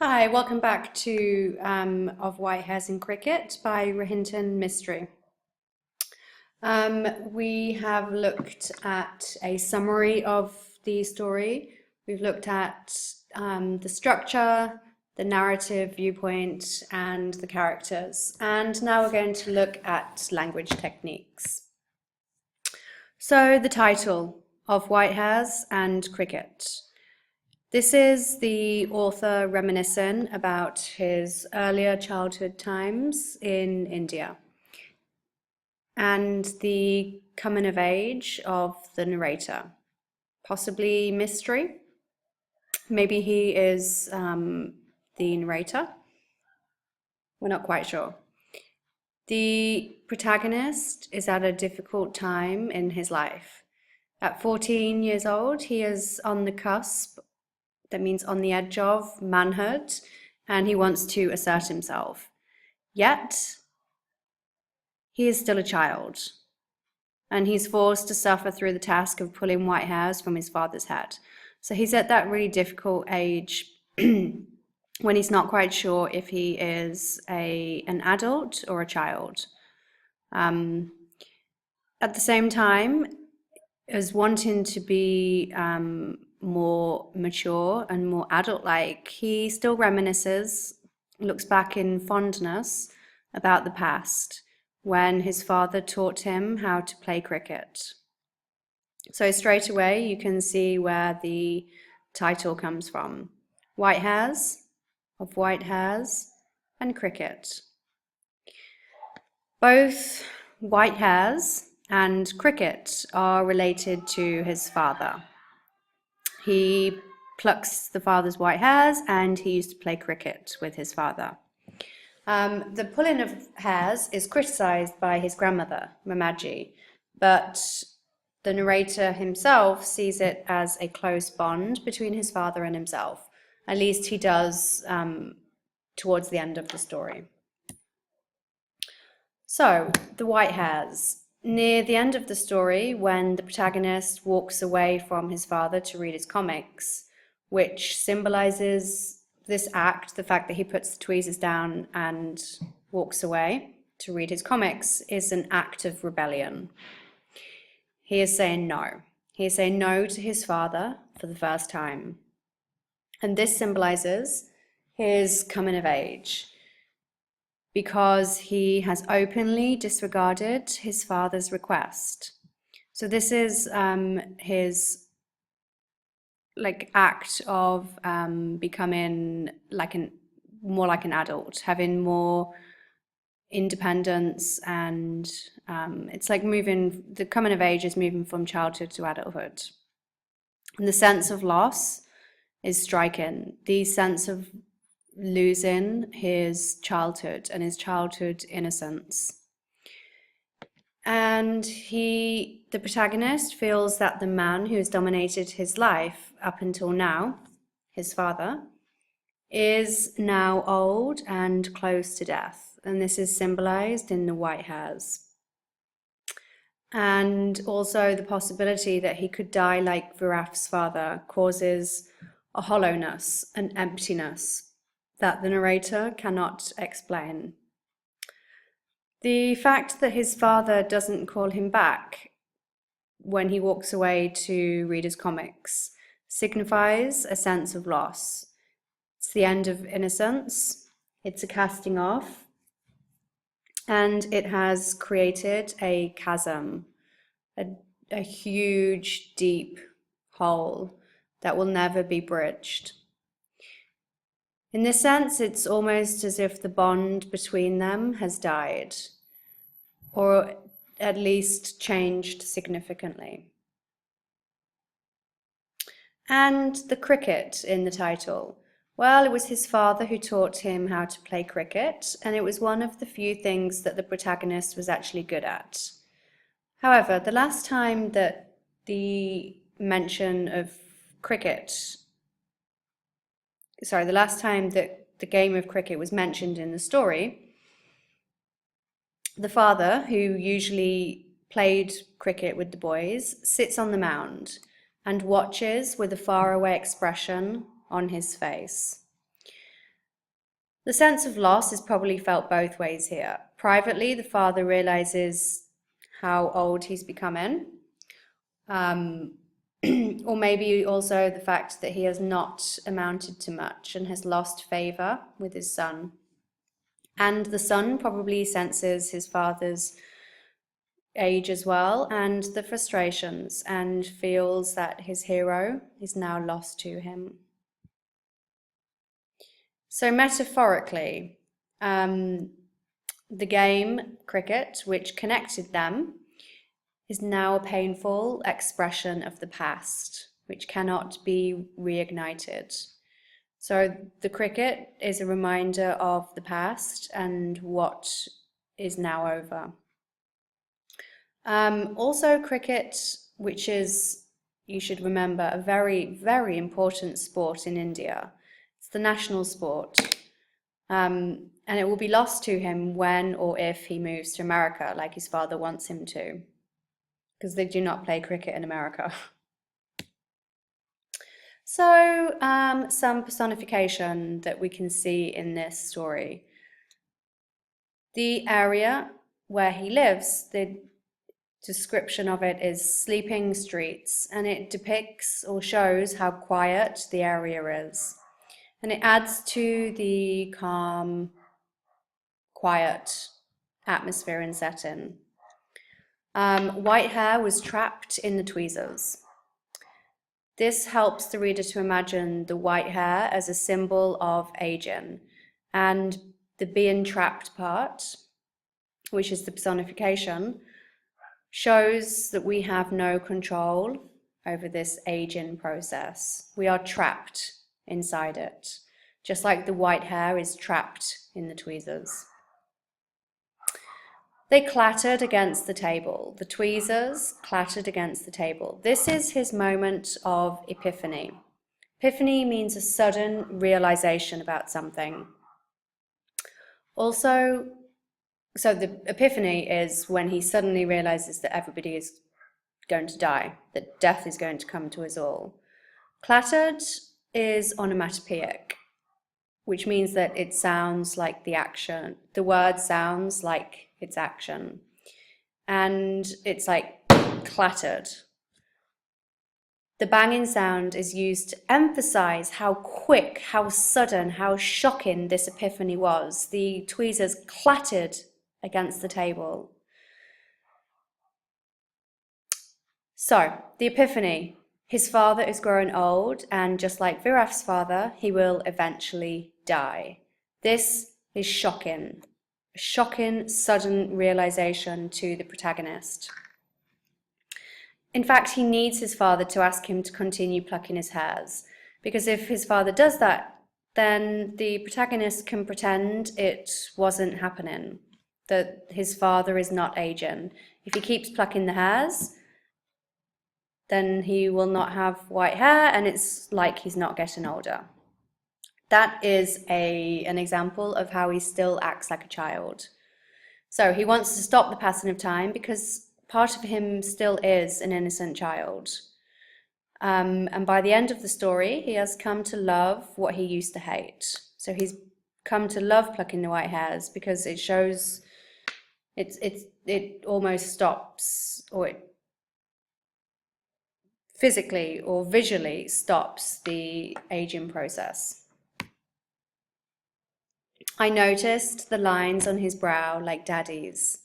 Hi, welcome back to Of White Hairs in Cricket by Rohinton Mistry. We have looked at a summary of the story. We've looked at the structure, the narrative viewpoint, and the characters. And now we're going to look at language techniques. So the title, Of White Hairs and Cricket. This is the author reminiscing about his earlier childhood times in India and the coming of age of the narrator, possibly Mistry. Maybe he is the narrator. We're not quite sure. The protagonist is at a difficult time in his life. At 14 years old, he is on the cusp, that means on the edge of manhood, and he wants to assert himself. Yet, he is still a child, and he's forced to suffer through the task of pulling white hairs from his father's head. So he's at that really difficult age when he's not quite sure if he is an adult or a child. At the same time, as wanting to be more mature and more adult-like, he still reminisces, looks back in fondness about the past when his father taught him how to play cricket. So straight away you can see where the title comes from. White hairs, of white hairs, and cricket. Both white hairs and cricket are related to his father. He plucks the father's white hairs and he used to play cricket with his father. The pulling of hairs is criticised by his grandmother, Mamaji, but the narrator himself sees it as a close bond between his father and himself. At least he does towards the end of the story. So, the white hairs. Near the end of the story, when the protagonist walks away from his father to read his comics, which symbolizes this act, the fact that he puts the tweezers down and walks away to read his comics, is an act of rebellion. He is saying no. He is saying no to his father for the first time. And this symbolizes his coming of age, because he has openly disregarded his father's request. So this is his act of becoming more like an adult, having more independence, and it's like the coming of age is moving from childhood to adulthood. And the sense of loss is striking. The sense of losing his childhood and his childhood innocence. And the protagonist feels that the man who has dominated his life up until now, his father, is now old and close to death. And this is symbolized in the white hairs. And also the possibility that he could die like Viraf's father causes a hollowness, an emptiness that the narrator cannot explain. The fact that his father doesn't call him back when he walks away to read his comics signifies a sense of loss. It's the end of innocence, it's a casting off, and it has created a chasm, a huge, deep hole that will never be bridged. In this sense, it's almost as if the bond between them has died, or at least changed significantly. And the cricket in the title. Well, it was his father who taught him how to play cricket, and it was one of the few things that the protagonist was actually good at. However, the last time that the mention of cricket the last time that the game of cricket was mentioned in the story, the father, who usually played cricket with the boys, sits on the mound and watches with a faraway expression on his face. The sense of loss is probably felt both ways here. Privately, the father realizes how old he's becoming, or maybe also the fact that he has not amounted to much and has lost favor with his son. And the son probably senses his father's age as well and the frustrations, and feels that his hero is now lost to him. So metaphorically, the game cricket, which connected them, is now a painful expression of the past, which cannot be reignited. So the cricket is a reminder of the past and what is now over. Also cricket, which is, you should remember, a very, very important sport in India. It's the national sport. And it will be lost to him when or if he moves to America, like his father wants him to, because they do not play cricket in America. So some personification that we can see in this story. The area where he lives, the description of it is sleeping streets, and it depicts or shows how quiet the area is. And it adds to the calm, quiet atmosphere and setting. White hair was trapped in the tweezers. This helps the reader to imagine the white hair as a symbol of aging, and the being trapped part, which is the personification, shows that we have no control over this aging process. We are trapped inside it, just like the white hair is trapped in the tweezers. They clattered against the table. The tweezers clattered against the table. This is his moment of epiphany. Epiphany means a sudden realization about something. Also, so the epiphany is when he suddenly realizes that everybody is going to die, that death is going to come to us all. Clattered is onomatopoeic, which means that it sounds like the action. The word sounds like its action. And it's like clattered. The banging sound is used to emphasize how quick, how sudden, how shocking this epiphany was. The tweezers clattered against the table. So, the epiphany. His father is growing old, and just like Viraf's father, he will eventually die. This is shocking. A shocking, sudden realization to the protagonist. In fact, he needs his father to ask him to continue plucking his hairs, because if his father does that, then the protagonist can pretend it wasn't happening, that his father is not aging. If he keeps plucking the hairs, then he will not have white hair, and it's like he's not getting older. That is an example of how he still acts like a child. So he wants to stop the passing of time because part of him still is an innocent child. And by the end of the story, he has come to love what he used to hate. So he's come to love plucking the white hairs because it shows, it almost stops, or it physically or visually stops the aging process. I noticed the lines on his brow like Daddy's.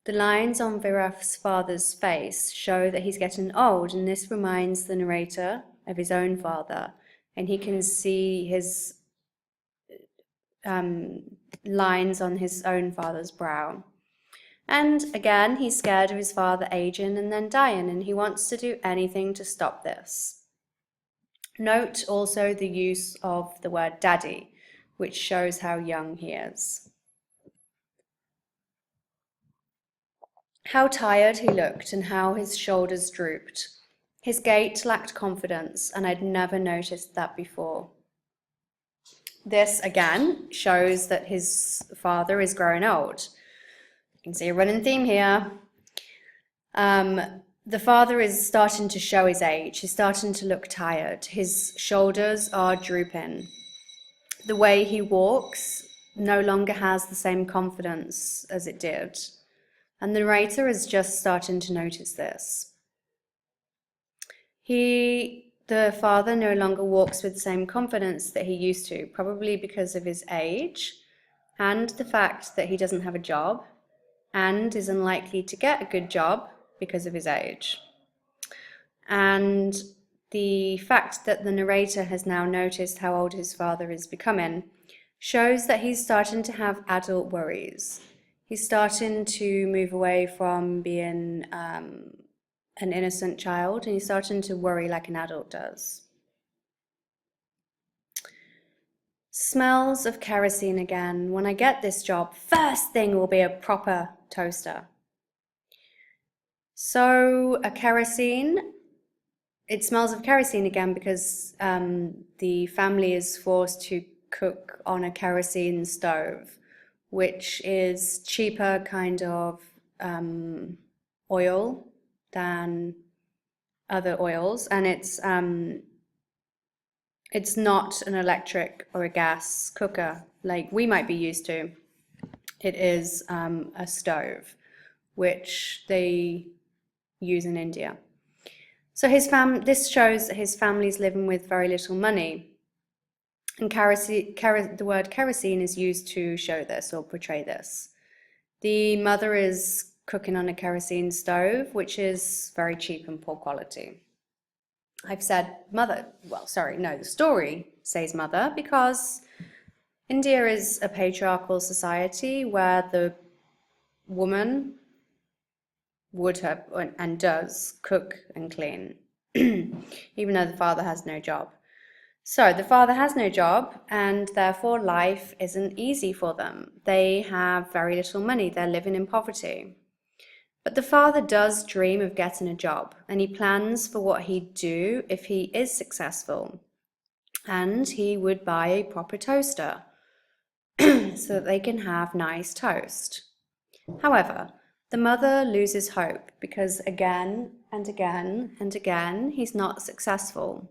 The lines on Viraf's father's face show that he's getting old, and this reminds the narrator of his own father, and he can see his lines on his own father's brow. And again, he's scared of his father aging and then dying, and he wants to do anything to stop this. Note also the use of the word daddy, which shows how young he is. How tired he looked and how his shoulders drooped. His gait lacked confidence, and I'd never noticed that before. This, again, shows that his father is growing old. You can see a running theme here. The father is starting to show his age. He's starting to look tired. His shoulders are drooping. The way he walks no longer has the same confidence as it did. And the narrator is just starting to notice this. The father no longer walks with the same confidence that he used to, probably because of his age and the fact that he doesn't have a job and is unlikely to get a good job because of his age. And the fact that the narrator has now noticed how old his father is becoming shows that he's starting to have adult worries. He's starting to move away from being an innocent child, and he's starting to worry like an adult does. Smells of kerosene again. When I get this job, first thing will be a proper toaster. So it smells of kerosene again because the family is forced to cook on a kerosene stove, which is cheaper kind of oil than other oils, and it's not an electric or a gas cooker like we might be used to. It is a stove, which they use in India. So this shows that his family's living with very little money. And the word kerosene is used to show this or portray this. The mother is cooking on a kerosene stove, which is very cheap and poor quality. I've said mother, the story says mother because India is a patriarchal society where the woman would have and does cook and clean, even though the father has no job. So the father has no job, and therefore life isn't easy for them. They have very little money. They're living in poverty. But the father does dream of getting a job, and he plans for what he'd do if he is successful. And he would buy a proper toaster so that they can have nice toast. However, the mother loses hope because again and again and again he's not successful.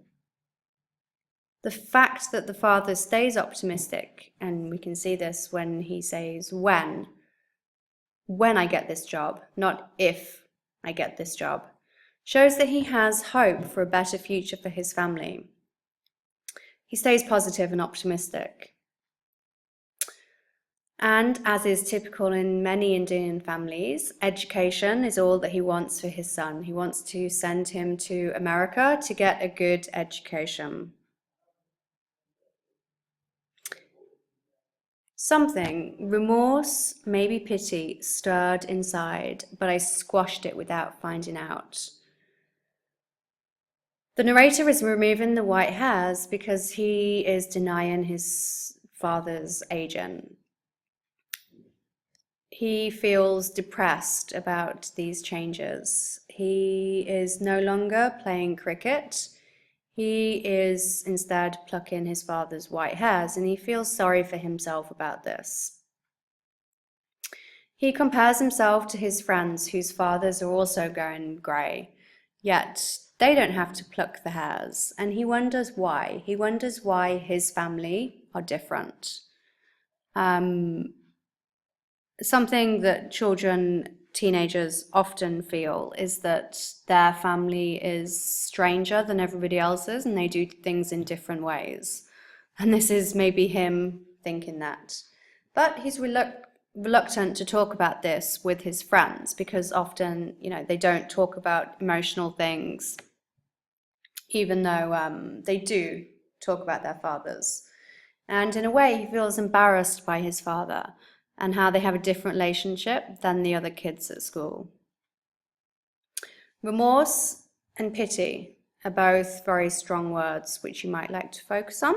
The fact that the father stays optimistic, and we can see this when he says when I get this job, not if I get this job, shows that he has hope for a better future for his family. He stays positive and optimistic. And as is typical in many Indian families, education is all that he wants for his son. He wants to send him to America to get a good education. Something, remorse, maybe pity, stirred inside, but I squashed it without finding out. The narrator is removing the white hairs because he is denying his father's aging. He feels depressed about these changes. He is no longer playing cricket. He is instead plucking his father's white hairs, and he feels sorry for himself about this. He compares himself to his friends whose fathers are also going grey, yet they don't have to pluck the hairs, and he wonders why. He wonders why his family are different. Something that teenagers often feel is that their family is stranger than everybody else's and they do things in different ways. And this is maybe him thinking that. But he's reluctant to talk about this with his friends because often, they don't talk about emotional things, even though they do talk about their fathers. And in a way, he feels embarrassed by his father and how they have a different relationship than the other kids at school. Remorse and pity are both very strong words which you might like to focus on.